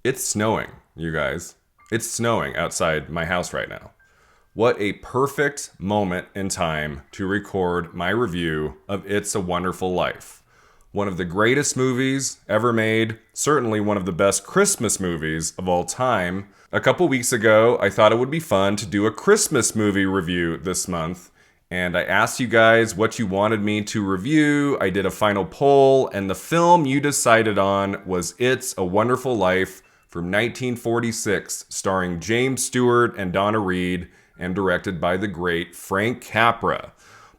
It's snowing, you guys. It's snowing outside my house right now. What a perfect moment in time to record my review of It's a Wonderful Life. One of the greatest movies ever made, certainly one of the best Christmas movies of all time. A couple weeks ago, I thought it would be fun to do a Christmas movie review this month. And I asked you guys what you wanted me to review. I did a final poll, and the film you decided on was It's a Wonderful Life from 1946, starring James Stewart and Donna Reed, and directed by the great Frank Capra.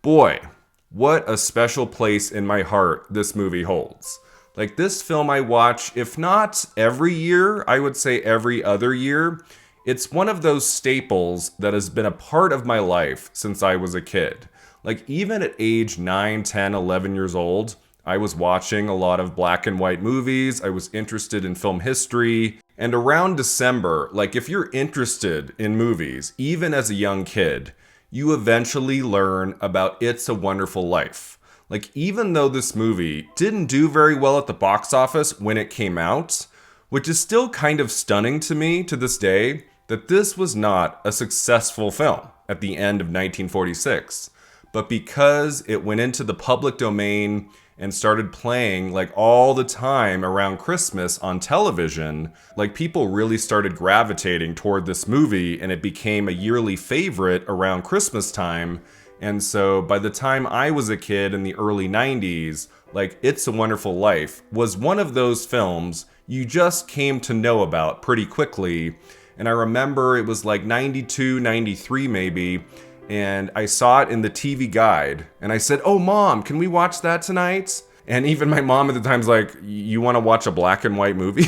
Boy, what a special place in my heart this movie holds. Like, this film I watch, if not every year, I would say every other year. It's one of those staples that has been a part of my life since I was a kid. Like, even at age 9, 10, 11 years old, I was watching a lot of black and white movies. I was interested in film history. And around December, like, if you're interested in movies, even as a young kid, you eventually learn about It's a Wonderful Life. Like, even though this movie didn't do very well at the box office when it came out, which is still kind of stunning to me to this day, that this was not a successful film at the end of 1946. But because it went into the public domain and started playing like all the time around Christmas on television, like, people really started gravitating toward this movie, and it became a yearly favorite around Christmas time. And so by the time I was a kid in the early 90s, like, It's a Wonderful Life was one of those films you just came to know about pretty quickly. And I remember it was like 92, 93 maybe, and I saw it in the TV guide, and I said, "Oh, Mom, can we watch that tonight?" And even my mom at the time's like, "You want to watch a black and white movie?"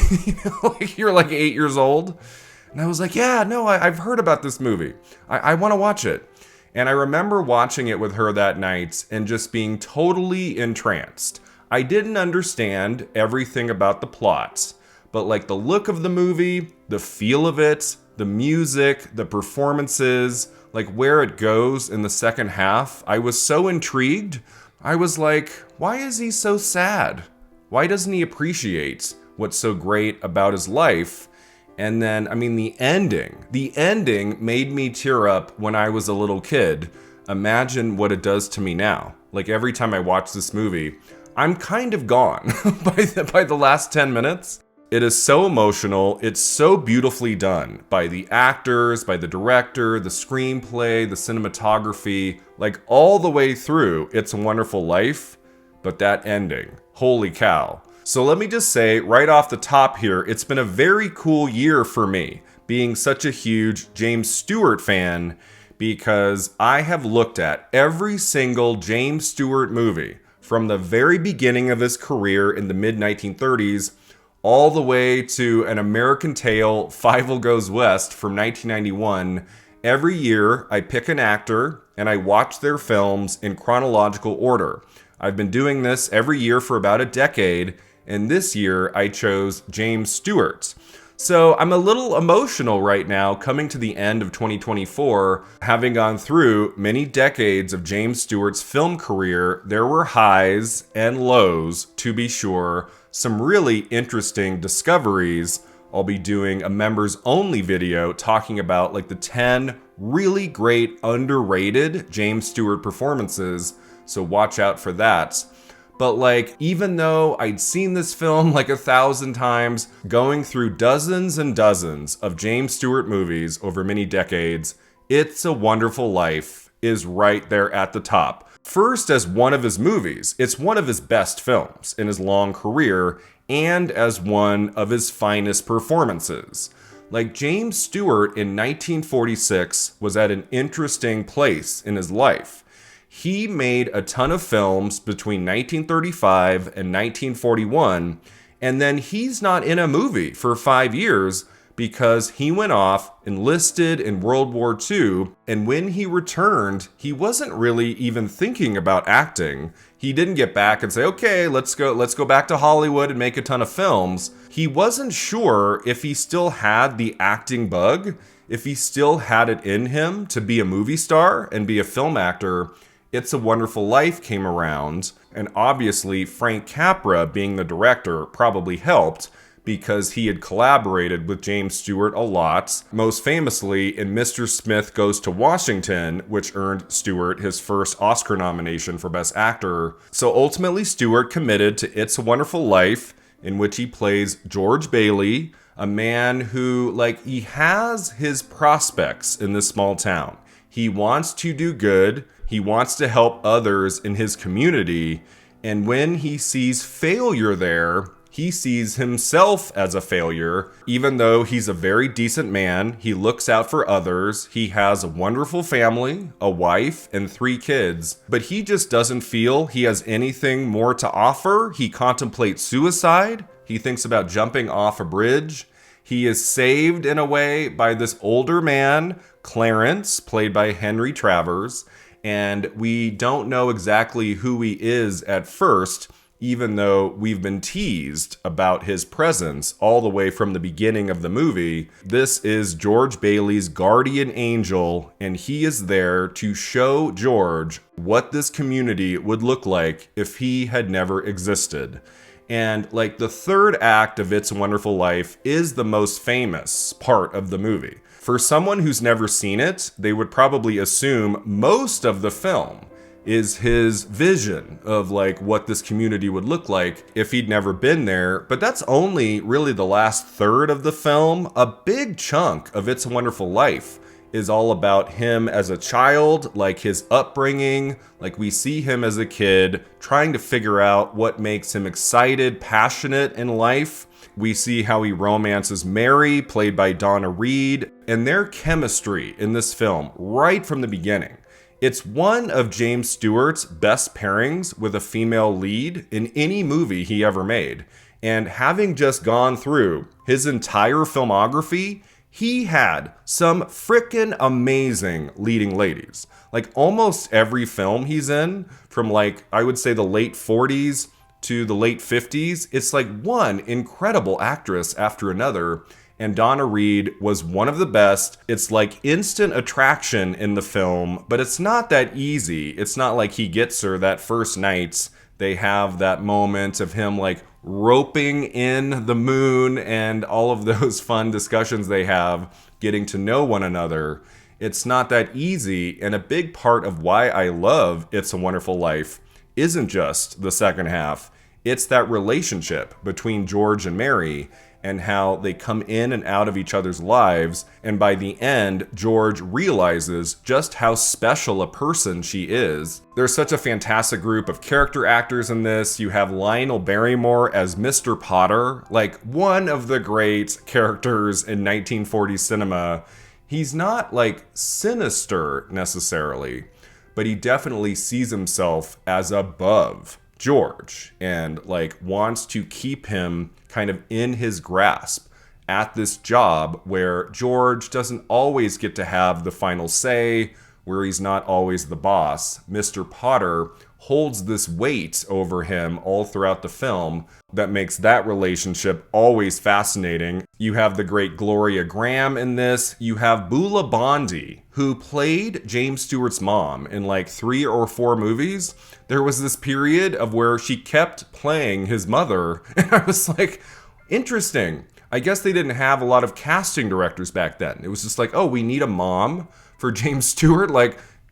Like, you're like 8 years old. And I was like, "Yeah, no, I've heard about this movie. I want to watch it." And I remember watching it with her that night and just being totally entranced. I didn't understand everything about the plot, but like the look of the movie, the feel of it, the music, the performances, like where it goes in the second half, I was so intrigued. I was like, why is he so sad? Why doesn't he appreciate what's so great about his life? And then, I mean, the ending made me tear up when I was a little kid. Imagine what it does to me now. Like, every time I watch this movie, I'm kind of gone by the last 10 minutes. It is so emotional. It's so beautifully done by the actors, by the director, the screenplay, the cinematography, like all the way through It's a Wonderful Life. But that ending, holy cow. So let me just say right off the top here, it's been a very cool year for me, being such a huge James Stewart fan, because I have looked at every single James Stewart movie from the very beginning of his career in the mid-1930s all the way to An American Tail, Fievel Goes West from 1991. Every year, I pick an actor and I watch their films in chronological order. I've been doing this every year for about a decade, and this year I chose James Stewart. So I'm a little emotional right now coming to the end of 2024. Having gone through many decades of James Stewart's film career, there were highs and lows, to be sure. Some really interesting discoveries. I'll be doing a members only video talking about like the 10 really great underrated James Stewart performances. So watch out for that. But like, even though I'd seen this film like 1,000 times, going through dozens and dozens of James Stewart movies over many decades, It's a Wonderful Life is right there at the top. First, as one of his movies, it's one of his best films in his long career, and as one of his finest performances. Like, James Stewart in 1946 was at an interesting place in his life. He made a ton of films between 1935 and 1941, and then he's not in a movie for 5 years because he went off, enlisted in World War II, and when he returned, he wasn't really even thinking about acting. He didn't get back and say, okay, let's go back to Hollywood and make a ton of films. He wasn't sure if he still had the acting bug, if he still had it in him to be a movie star and be a film actor. It's a Wonderful Life came around, and obviously Frank Capra, being the director, probably helped, because he had collaborated with James Stewart a lot, most famously in Mr. Smith Goes to Washington, which earned Stewart his first Oscar nomination for Best Actor. So ultimately, Stewart committed to It's a Wonderful Life, in which he plays George Bailey, a man who, he has his prospects in this small town. He wants to do good. He wants to help others in his community. And when he sees failure there, he sees himself as a failure. Even though he's a very decent man, he looks out for others. He has a wonderful family, a wife, and 3 kids. But he just doesn't feel he has anything more to offer. He contemplates suicide. He thinks about jumping off a bridge. He is saved in a way by this older man, Clarence, played by Henry Travers. And we don't know exactly who he is at first, even though we've been teased about his presence all the way from the beginning of the movie. This is George Bailey's guardian angel, and he is there to show George what this community would look like if he had never existed. And the third act of It's a Wonderful Life is the most famous part of the movie. For someone who's never seen it, they would probably assume most of the film is his vision of what this community would look like if he'd never been there. But that's only really the last third of the film. A big chunk of It's a Wonderful Life is all about him as a child, his upbringing. We see him as a kid trying to figure out what makes him excited, passionate in life. We see how he romances Mary, played by Donna Reed, and their chemistry in this film right from the beginning. It's one of James Stewart's best pairings with a female lead in any movie he ever made. And having just gone through his entire filmography, he had some frickin' amazing leading ladies. Almost every film he's in, from I would say the late 40s to the late 50s, it's one incredible actress after another. And Donna Reed was one of the best. It's instant attraction in the film, but it's not that easy. It's not he gets her that first night. They have that moment of him roping in the moon and all of those fun discussions they have, getting to know one another. It's not that easy, and a big part of why I love It's a Wonderful Life isn't just the second half. It's that relationship between George and Mary and how they come in and out of each other's lives. And by the end, George realizes just how special a person she is. There's such a fantastic group of character actors in this. You have Lionel Barrymore as Mr. Potter, one of the great characters in 1940s cinema. He's not sinister necessarily, but he definitely sees himself as above George and wants to keep him kind of in his grasp at this job where George doesn't always get to have the final say, where he's not always the boss. Mr. Potter holds this weight over him all throughout the film that makes that relationship always fascinating. You have the great Gloria Graham in this. You have Beulah Bondi, who played James Stewart's mom in 3 or 4 movies. There was this period of where she kept playing his mother, and I was interesting. I guess they didn't have a lot of casting directors back then. It was just oh, we need a mom for James Stewart,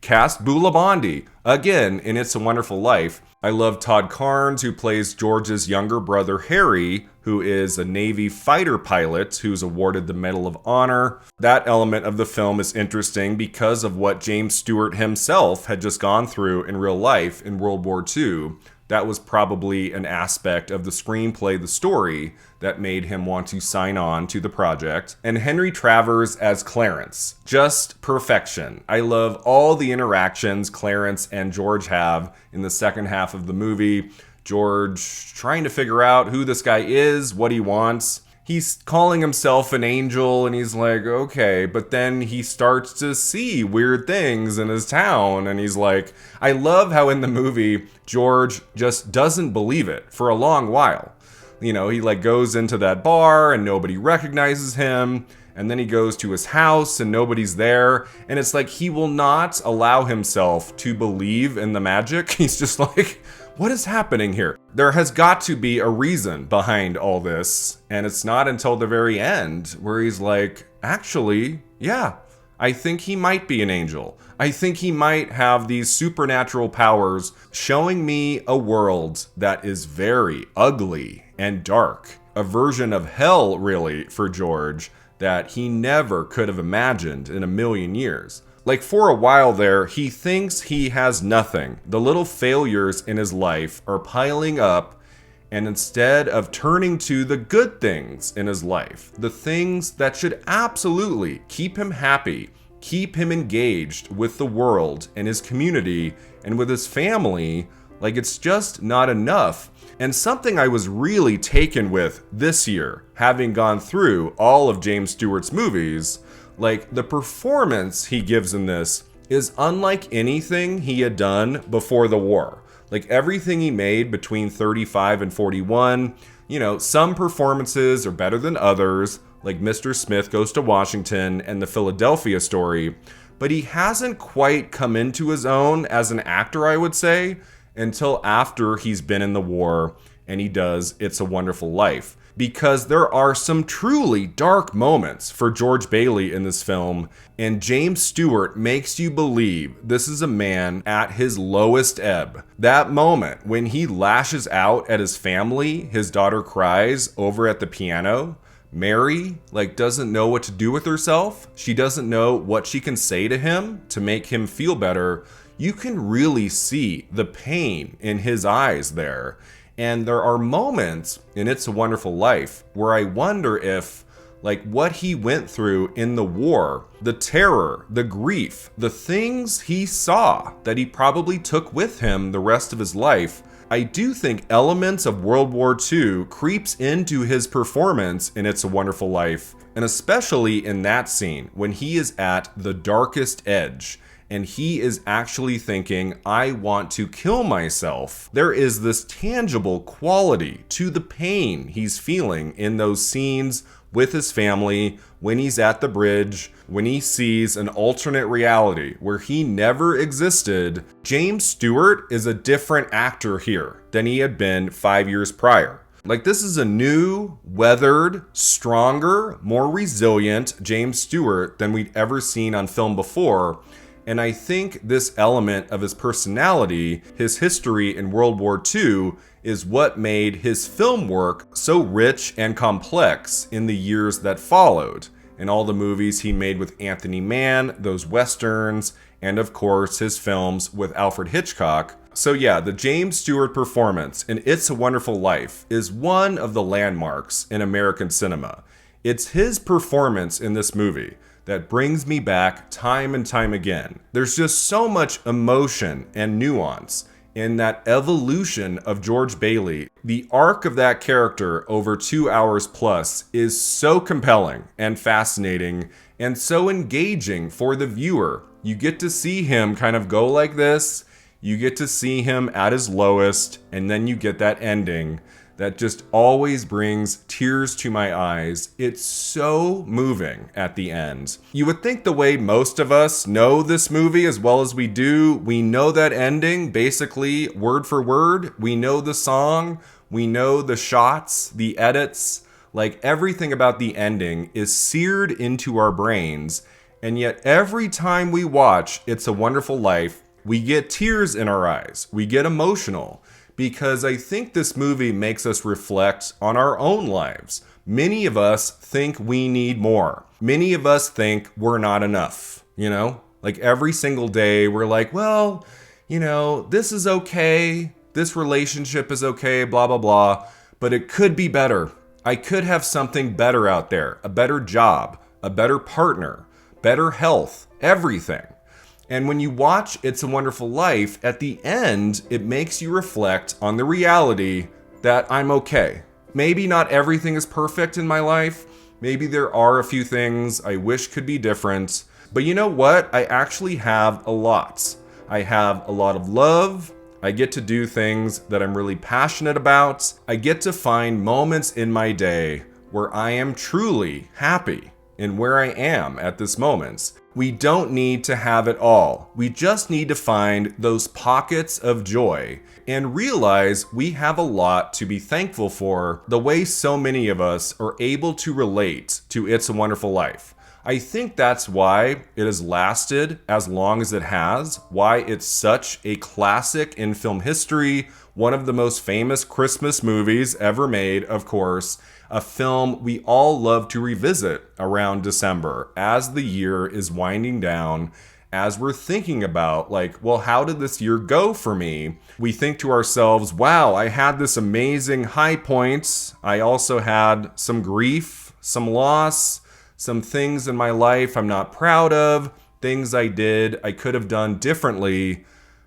cast Beulah Bondi again in It's a Wonderful Life. I love Todd Carnes, who plays George's younger brother Harry, who is a Navy fighter pilot who's awarded the Medal of Honor. That element of the film is interesting because of what James Stewart himself had just gone through in real life in World War II. That was probably an aspect of the screenplay, the story, that made him want to sign on to the project. And Henry Travers as Clarence. Just perfection. I love all the interactions Clarence and George have in the second half of the movie. George trying to figure out who this guy is, what he wants. He's calling himself an angel, and he's okay, but then he starts to see weird things in his town, and he's I love how in the movie, George just doesn't believe it for a long while. He goes into that bar, and nobody recognizes him, and then he goes to his house, and nobody's there, and it's he will not allow himself to believe in the magic. He's just what is happening here? There has got to be a reason behind all this, and it's not until the very end where he's like, actually, yeah, I think he might be an angel. I think he might have these supernatural powers showing me a world that is very ugly and dark. A version of hell, really, for George that he never could have imagined in a million years. Like, for a while there, he thinks he has nothing. The little failures in his life are piling up, and instead of turning to the good things in his life, the things that should absolutely keep him happy, keep him engaged with the world and his community and with his family, like, it's just not enough. And something I was really taken with this year, having gone through all of James Stewart's movies, like, the performance he gives in this is unlike anything he had done before the war. Like, everything he made between 35 and 41, you know, some performances are better than others, like Mr. Smith Goes to Washington and the Philadelphia Story, but he hasn't quite come into his own as an actor, I would say, until after he's been in the war and he does It's a Wonderful Life. Because there are some truly dark moments for George Bailey in this film, and James Stewart makes you believe this is a man at his lowest ebb. That moment when he lashes out at his family, his daughter cries over at the piano. Mary, like, doesn't know what to do with herself. She doesn't know what she can say to him to make him feel better. You can really see the pain in his eyes there. And there are moments in It's a Wonderful Life where I wonder if, like, what he went through in the war, the terror, the grief, the things he saw that he probably took with him the rest of his life, I do think elements of World War II creeps into his performance in It's a Wonderful Life, and especially in that scene when he is at the darkest edge. And he is actually thinking, I want to kill myself. There is this tangible quality to the pain he's feeling in those scenes with his family, when he's at the bridge, when he sees an alternate reality where he never existed. James Stewart is a different actor here than he had been 5 years prior. Like, this is a new, weathered, stronger, more resilient James Stewart than we'd ever seen on film before. And I think this element of his personality, his history in World War II, is what made his film work so rich and complex in the years that followed. In all the movies he made with Anthony Mann, those westerns, and of course his films with Alfred Hitchcock. So yeah, the James Stewart performance in It's a Wonderful Life is one of the landmarks in American cinema. It's his performance in this movie that brings me back time and time again. There's just so much emotion and nuance in that evolution of George Bailey. The arc of that character over 2 hours plus is so compelling and fascinating and so engaging for the viewer. You get to see him kind of go like this, you get to see him at his lowest, and then you get that ending that just always brings tears to my eyes. It's so moving at the end. You would think the way most of us know this movie as well as we do, we know that ending basically word for word. We know the song, we know the shots, the edits, like everything about the ending is seared into our brains. And yet every time we watch It's a Wonderful Life, we get tears in our eyes, we get emotional. Because I think this movie makes us reflect on our own lives. Many of us think we need more. Many of us think we're not enough, you know? Like every single day we're like, well, you know, this is okay. This relationship is okay, blah, blah, blah. But it could be better. I could have something better out there. A better job, a better partner, better health, everything. And when you watch It's a Wonderful Life, at the end, it makes you reflect on the reality that I'm okay. Maybe not everything is perfect in my life. Maybe there are a few things I wish could be different. But you know what? I actually have a lot. I have a lot of love. I get to do things that I'm really passionate about. I get to find moments in my day where I am truly happy. and where I am at this moment. We don't need to have it all. We just need to find those pockets of joy and realize we have a lot to be thankful for, the way so many of us are able to relate to It's a Wonderful Life. I think that's why it has lasted as long as it has, why it's such a classic in film history, one of the most famous Christmas movies ever made, of course, a film we all love to revisit around December as the year is winding down, as we're thinking about, like, well, how did this year go for me? We think to ourselves, wow, I had this amazing high points. I also had some grief, some loss, some things in my life I'm not proud of, things I did I could have done differently,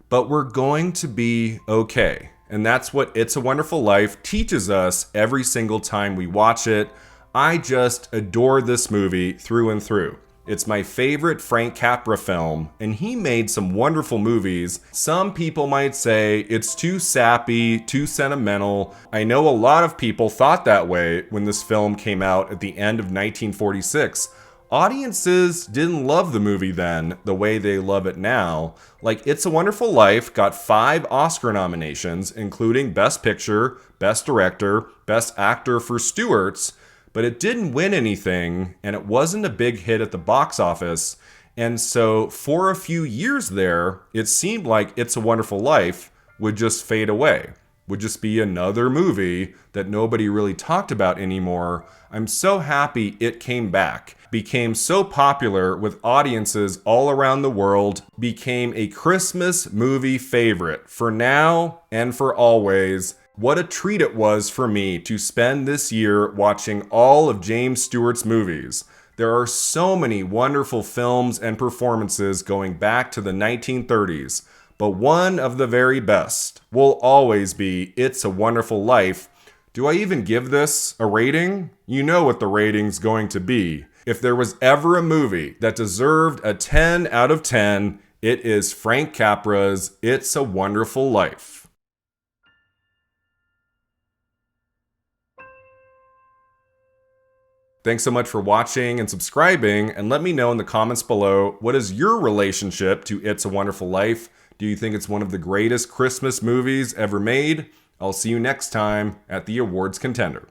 but we're going to be okay. And that's what It's a Wonderful Life teaches us every single time we watch it. I just adore this movie through and through. It's my favorite Frank Capra film, and he made some wonderful movies. Some people might say it's too sappy, too sentimental. I know a lot of people thought that way when this film came out at the end of 1946. Audiences didn't love the movie then the way they love it now. Like, It's a Wonderful Life got 5 Oscar nominations, including Best Picture, Best Director, Best Actor for Stewart, but it didn't win anything, and it wasn't a big hit at the box office. And so for a few years there, it seemed like It's a Wonderful Life would just fade away, would just be another movie that nobody really talked about anymore. I'm so happy it came back, became so popular with audiences all around the world, became a Christmas movie favorite for now and for always. What a treat it was for me to spend this year watching all of James Stewart's movies. There are so many wonderful films and performances going back to the 1930s, but one of the very best will always be It's a Wonderful Life. Do I even give this a rating? You know what the rating's going to be. If there was ever a movie that deserved a 10 out of 10, it is Frank Capra's It's a Wonderful Life. Thanks so much for watching and subscribing, and let me know in the comments below, what is your relationship to It's a Wonderful Life? Do you think it's one of the greatest Christmas movies ever made? I'll see you next time at the Awards Contender.